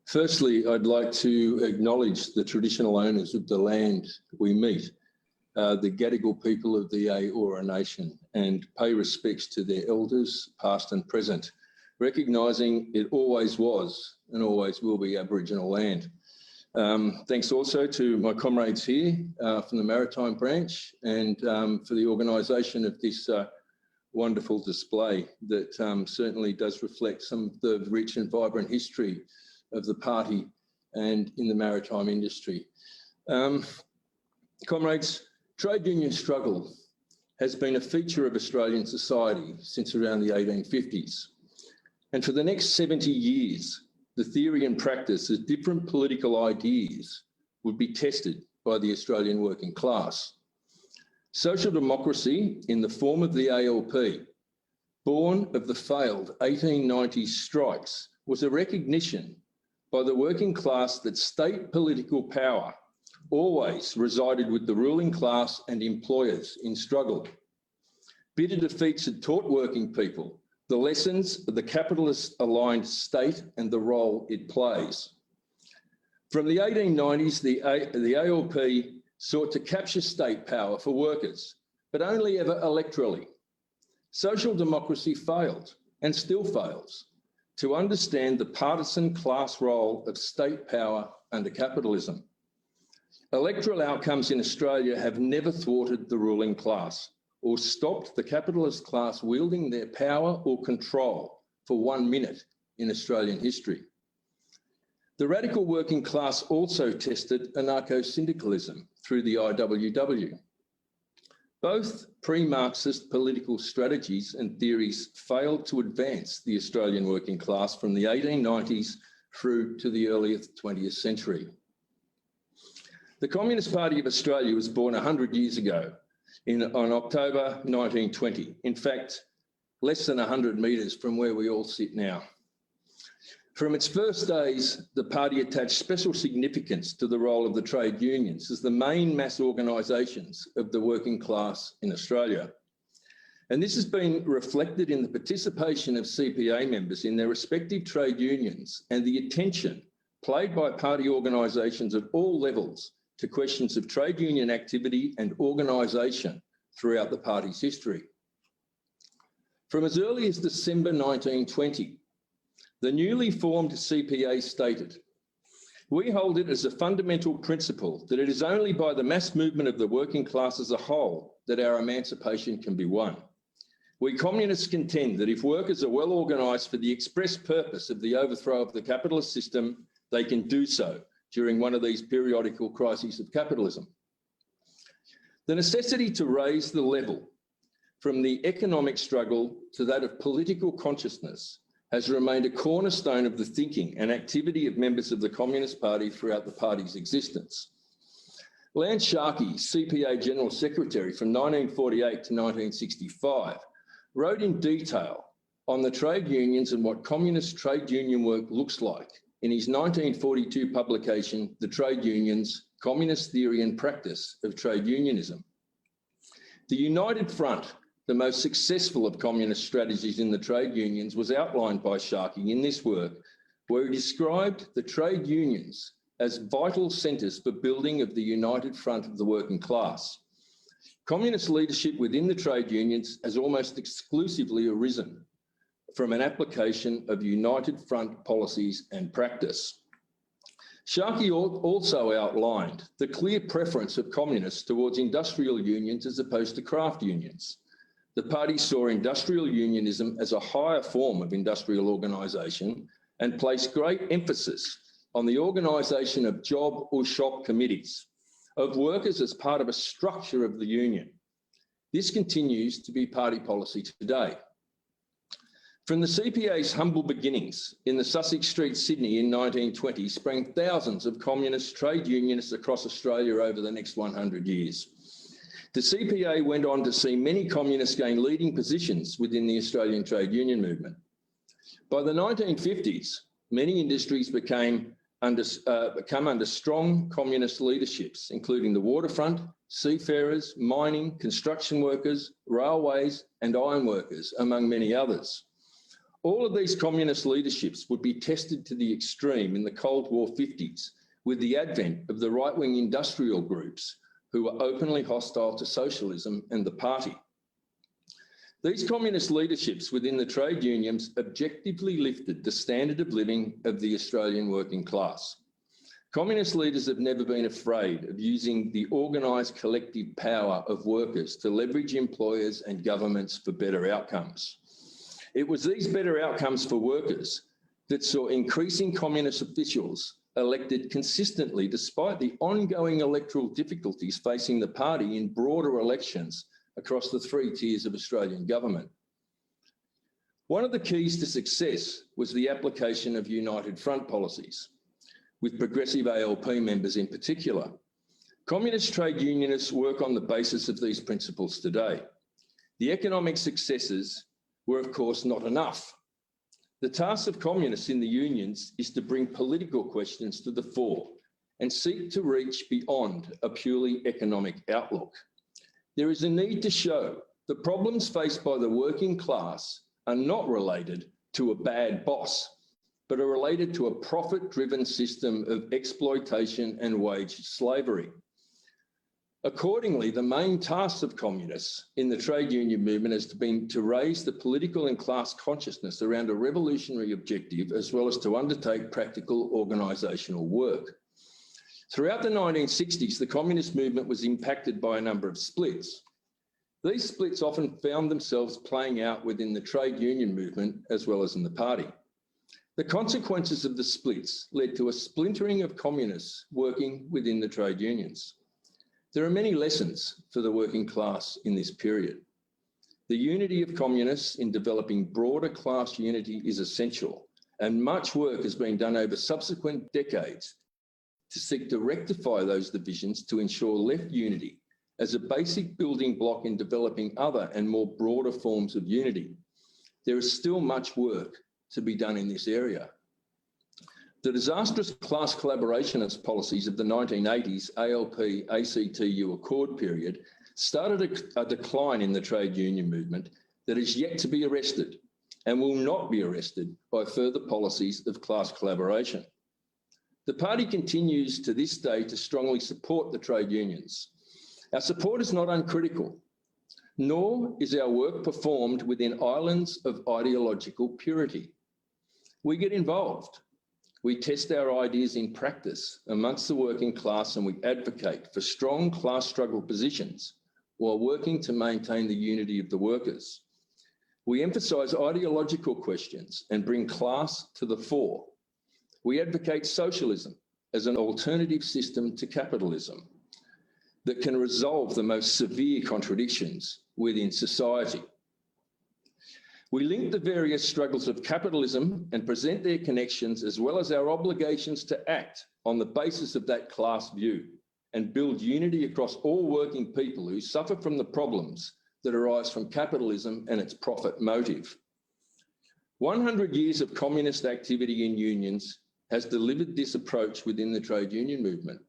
Firstly, I'd like to acknowledge the traditional owners of the land we meet, the Gadigal people of the Eora Nation, and pay respects to their elders, past and present, recognising it always was and always will be Aboriginal land. Thanks also to my comrades here from the Maritime Branch and for the organisation of this wonderful display that certainly does reflect some of the rich and vibrant history of the party and in the maritime industry. Comrades, trade union struggle has been a feature of Australian society since around the 1850s. And for the next 70 years, the theory and practice of different political ideas would be tested by the Australian working class. Social democracy in the form of the ALP, born of the failed 1890s strikes, was a recognition by the working class that state political power always resided with the ruling class and employers in struggle. Bitter defeats had taught working people the lessons of the capitalist-aligned state and the role it plays. From the 1890s, the ALP sought to capture state power for workers, but only ever electorally. Social democracy failed, and still fails, to understand the partisan class role of state power under capitalism. Electoral outcomes in Australia have never thwarted the ruling class or stopped the capitalist class wielding their power or control for 1 minute in Australian history. The radical working class also tested anarcho-syndicalism through the IWW. Both pre-Marxist political strategies and theories failed to advance the Australian working class from the 1890s through to the early 20th century. The Communist Party of Australia was born 100 years ago on October 1920. In fact, less than 100 metres from where we all sit now. From its first days, the party attached special significance to the role of the trade unions as the main mass organisations of the working class in Australia. And this has been reflected in the participation of CPA members in their respective trade unions and the attention played by party organisations at all levels to questions of trade union activity and organisation throughout the party's history. From as early as December 1920, the newly formed CPA stated, "We hold it as a fundamental principle that it is only by the mass movement of the working class as a whole that our emancipation can be won. We communists contend that if workers are well organised for the express purpose of the overthrow of the capitalist system, they can do so during one of these periodical crises of capitalism." The necessity to raise the level from the economic struggle to that of political consciousness has remained a cornerstone of the thinking and activity of members of the Communist Party throughout the party's existence. Lance Sharkey, CPA General Secretary from 1948 to 1965, wrote in detail on the trade unions and what communist trade union work looks like in his 1942 publication, The Trade Unions, Communist Theory and Practice of Trade Unionism. The United Front, the most successful of communist strategies in the trade unions, was outlined by Sharkey in this work, where he described the trade unions as vital centres for building of the united front of the working class. Communist leadership within the trade unions has almost exclusively arisen from an application of united front policies and practice. Sharkey also outlined the clear preference of communists towards industrial unions as opposed to craft unions. The party saw industrial unionism as a higher form of industrial organisation and placed great emphasis on the organisation of job or shop committees, of workers as part of a structure of the union. This continues to be party policy today. From the CPA's humble beginnings in the Sussex Street, Sydney in 1920 sprang thousands of communist trade unionists across Australia over the next 100 years. The CPA went on to see many communists gain leading positions within the Australian trade union movement. By the 1950s, many industries become under strong communist leaderships, including the waterfront, seafarers, mining, construction workers, railways and ironworkers, among many others. All of these communist leaderships would be tested to the extreme in the Cold War 50s with the advent of the right-wing industrial groups who were openly hostile to socialism and the party. These communist leaderships within the trade unions objectively lifted the standard of living of the Australian working class. Communist leaders have never been afraid of using the organised collective power of workers to leverage employers and governments for better outcomes. It was these better outcomes for workers that saw increasing communist officials elected consistently despite the ongoing electoral difficulties facing the party in broader elections across the three tiers of Australian government. One of the keys to success was the application of United Front policies, with progressive ALP members in particular. Communist trade unionists work on the basis of these principles today. The economic successes were, of course, not enough. The task of communists in the unions is to bring political questions to the fore and seek to reach beyond a purely economic outlook. There is a need to show the problems faced by the working class are not related to a bad boss, but are related to a profit-driven system of exploitation and wage slavery. Accordingly, the main task of communists in the trade union movement has been to raise the political and class consciousness around a revolutionary objective, as well as to undertake practical organisational work. Throughout the 1960s, the communist movement was impacted by a number of splits. These splits often found themselves playing out within the trade union movement as well as in the party. The consequences of the splits led to a splintering of communists working within the trade unions. There are many lessons for the working class in this period. The unity of communists in developing broader class unity is essential, and much work has been done over subsequent decades to seek to rectify those divisions to ensure left unity as a basic building block in developing other and more broader forms of unity. There is still much work to be done in this area. The disastrous class collaborationist policies of the 1980s ALP-ACTU Accord period started a decline in the trade union movement that is yet to be arrested and will not be arrested by further policies of class collaboration. The party continues to this day to strongly support the trade unions. Our support is not uncritical, nor is our work performed within islands of ideological purity. We get involved. We test our ideas in practice amongst the working class, and we advocate for strong class struggle positions while working to maintain the unity of the workers. We emphasise ideological questions and bring class to the fore. We advocate socialism as an alternative system to capitalism that can resolve the most severe contradictions within society. We link the various struggles of capitalism and present their connections, as well as our obligations to act on the basis of that class view and build unity across all working people who suffer from the problems that arise from capitalism and its profit motive. 100 years of communist activity in unions has delivered this approach within the trade union movement.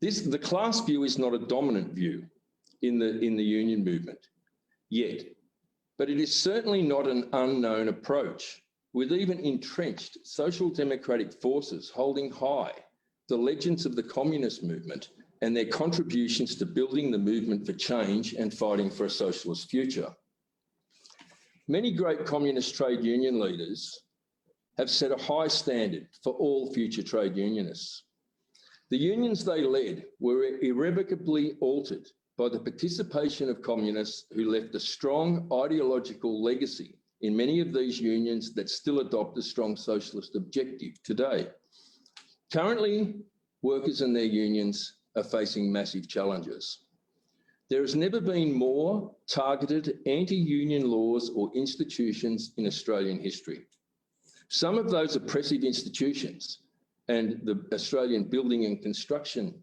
The class view is not a dominant view in the union movement yet, but it is certainly not an unknown approach, with even entrenched social democratic forces holding high the legends of the communist movement and their contributions to building the movement for change and fighting for a socialist future. Many great communist trade union leaders have set a high standard for all future trade unionists. The unions they led were irrevocably altered by the participation of communists who left a strong ideological legacy in many of these unions that still adopt a strong socialist objective today. Currently, workers and their unions are facing massive challenges. There has never been more targeted anti-union laws or institutions in Australian history. Some of those oppressive institutions, and the Australian Building and Construction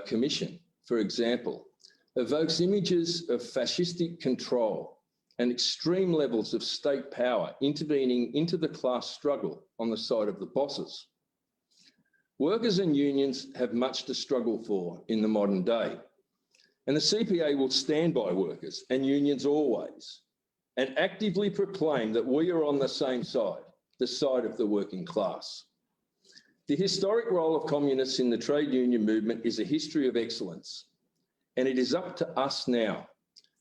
Commission, for example, evokes images of fascistic control and extreme levels of state power intervening into the class struggle on the side of the bosses. Workers and unions have much to struggle for in the modern day, and the CPA will stand by workers and unions always. and actively proclaim that we are on the same side, the side of the working class. The historic role of communists in the trade union movement is a history of excellence, and it is up to us now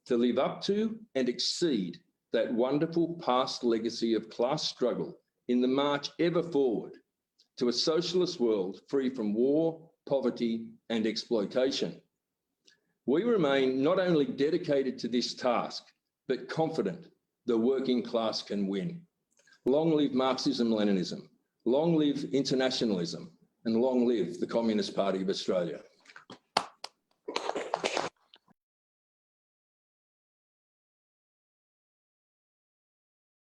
to live up to and exceed that wonderful past legacy of class struggle in the march ever forward to a socialist world free from war, poverty, and exploitation. We remain not only dedicated to this task, but confident the working class can win. Long live Marxism-Leninism, long live internationalism, and long live the Communist Party of Australia.